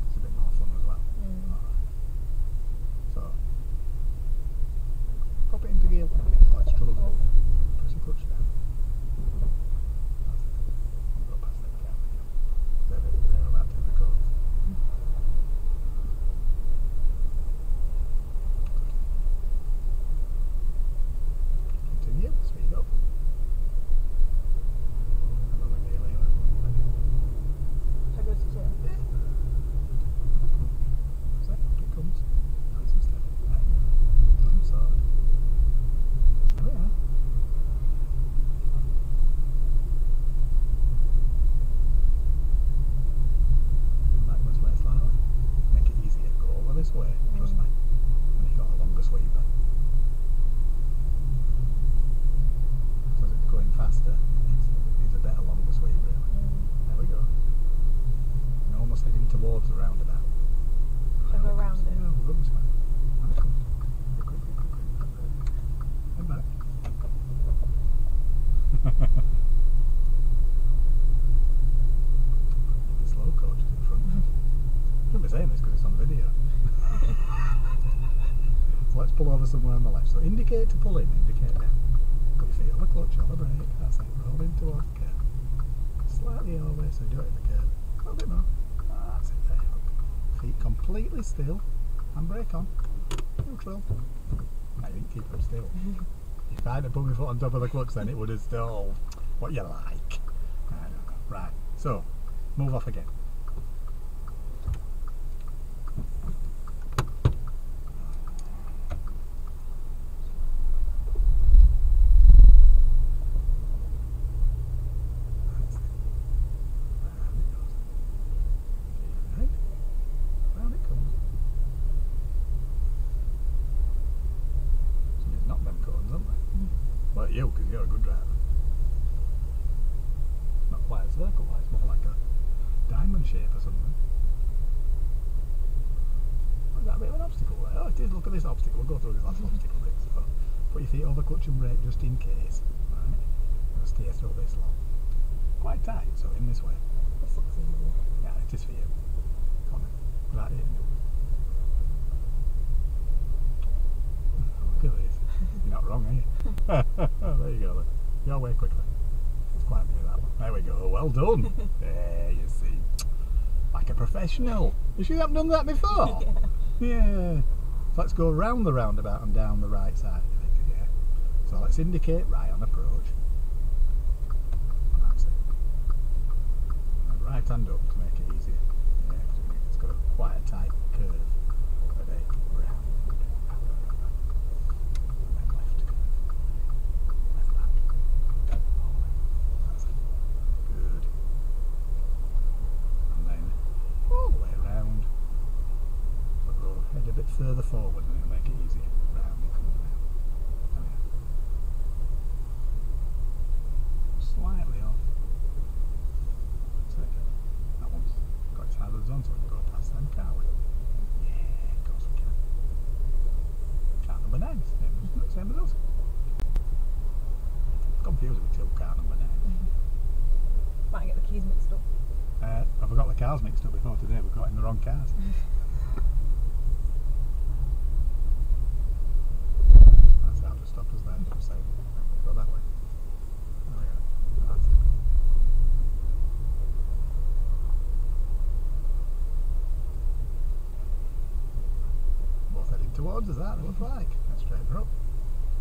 It's a bit more fun as well. Alright. So, pop it into gear. Oh, it's trouble with it. Press your clutch down. That's it. Go past that down. They're about to the course. Continue, speed up. And on the gear lever. Should I go to 2? Yeah. That's it, up it comes. Nice and steady. There you go. One side. There we are. Backwards way slightly. Make it easier. Go over this way, trust me. And you've got a longer sweeper. So as it's going faster, it's a better longer sweep really. There we go. You're almost heading towards the roundabout. Should I go around it? Yeah, we'll run this way. And it comes. Quick, quick, quick, quick, quick. Head back. Maybe slow coach is in front. Shouldn't be saying this because it's on video. So let's pull over somewhere on the left. So indicate to pull in, indicate down. Put your feet on the clutch, on the brake. That's it. Roll in towards the curb. Slightly over, so you do it in the curb. A little bit more. That's it there. Feet completely still. Handbrake on. Neutral. I didn't keep them still. If I had put my foot on top of the clutch then it would have stalled. What you like. I don't know. Right. So, move off again. That's it. Round it goes. Gear right. Round it comes. Somebody's knocked them cones, haven't they? Well, you, because you're a good driver. It's not quite a circle, it's more like a diamond shape or something. Oh, is that a bit of an obstacle there? Oh, it is. Look at this obstacle. We'll go through this last obstacle bit. So, put your feet over clutch and brake just in case. Right. And steer through this lot. Quite tight, so in this way. This looks easy. Yeah, it is for you. Come on. Right in. Look at this. You're not wrong, are you? There you go then. Your way quickly. It's quite near that one. There we go. Well done. There you see. Like a professional. You sure you haven't done that before? Yeah. So let's go round the roundabout and down the right side of it. Yeah. So let's indicate right on approach. And that's it. And right hand up to make it easier. Yeah, because it's got quite a tight curve. Ready? Round. And then left curve. Left back. Forward. That's it. Good. And then all the way around. So go head a bit further forward and it'll make it easier. Round it comes round. There we are. Slightly off. That's it. That one's got its hazards on so we can go past them, can't we? Yeah, of course we can. Car number 9, same as us. It's confusing with 2 car number 9. Might get the keys mixed up. I've got the cars mixed up before today, we got in the wrong cars. That's how to stop us there, don't say. Go that way. Oh yeah, that's it. does that look like? Let's straighten her up.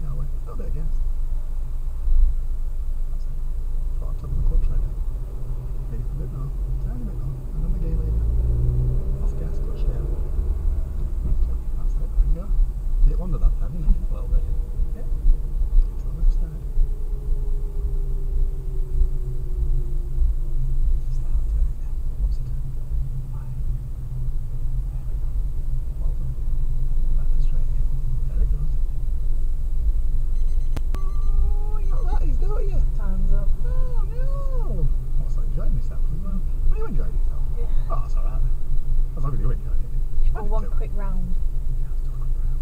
Yeah, wait, a little bit against. That's it. Put on top of the clutch right now. Lead it a bit more, tiny bit more, and then the gear leader. Off gas, clutch down. That's it, there you go. It wondered that then, didn't it? A little bit. Yeah. To the left side. Start turning now. What's it? Wide. There we go. Well done. Back to straight again. There it goes. Oh, you got that, don't you? Time's up. Oh no! I was enjoying myself as well. Were you enjoying yourself? Yeah. Oh, that's alright then. As long as you enjoyed it. Oh, one quick round. Yeah, let's do a quick round.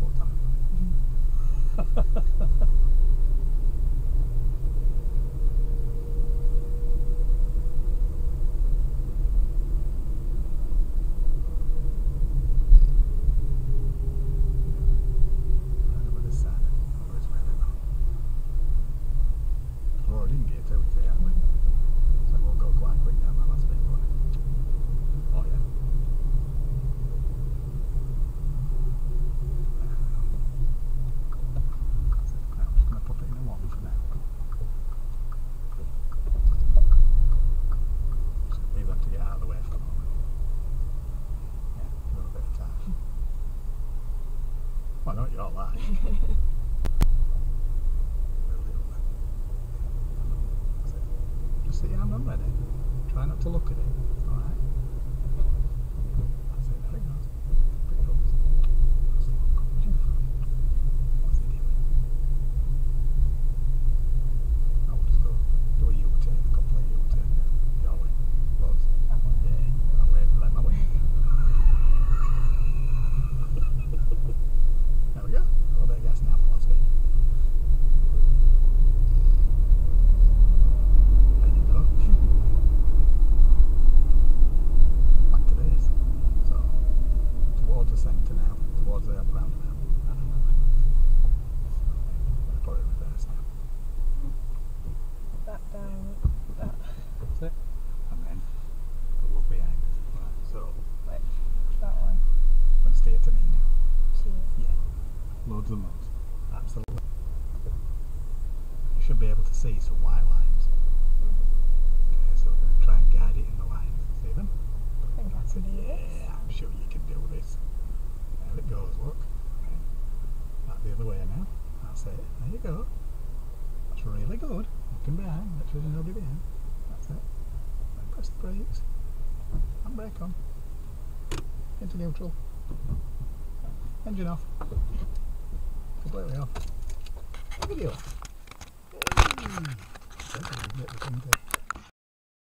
What time? Right over this side. Over this way a bit more. We're already in gear 2 today, aren't we? So we'll go quite quick down that last bit, won't it? Oh yeah. Now I'm just going to pop it in a 1 for now. Just leave them to get out of the way for the moment. Yeah, give them a bit of time. Well, I know what you're all like. That's it. Just sit your hand on ready. Try not to look at it. Alright. That's it, there it goes. Up it comes. Just look. In front. What's he doing? Now we'll just go do a U-turn, a complete U-turn now. Your way. Loads. That one. Yeah. I'm waiting for them, am I? There we go. A little bit of gas now for the last bit. There you go. Back to this. So, towards the centre now, towards the roundabout. I'm going to put it in reverse now. That down. That. That's it. And then, but look behind us. Right, so, Wait. That one. going to steer to me now. Cheers. Yeah. Loads and loads. Absolutely. You should be able to see some white lines. Okay, so we're going to try and guide it in the lines. See them? I think I That's can it. do this. Yeah, I'm sure you can do this. There it goes, look. Okay. Back the other way now. That's it. There you go. That's really good. Looking behind. Make sure there's nobody behind. That's it. Then press the brakes. And brake on. Into neutral. Engine off. Completely off. Video. Hey.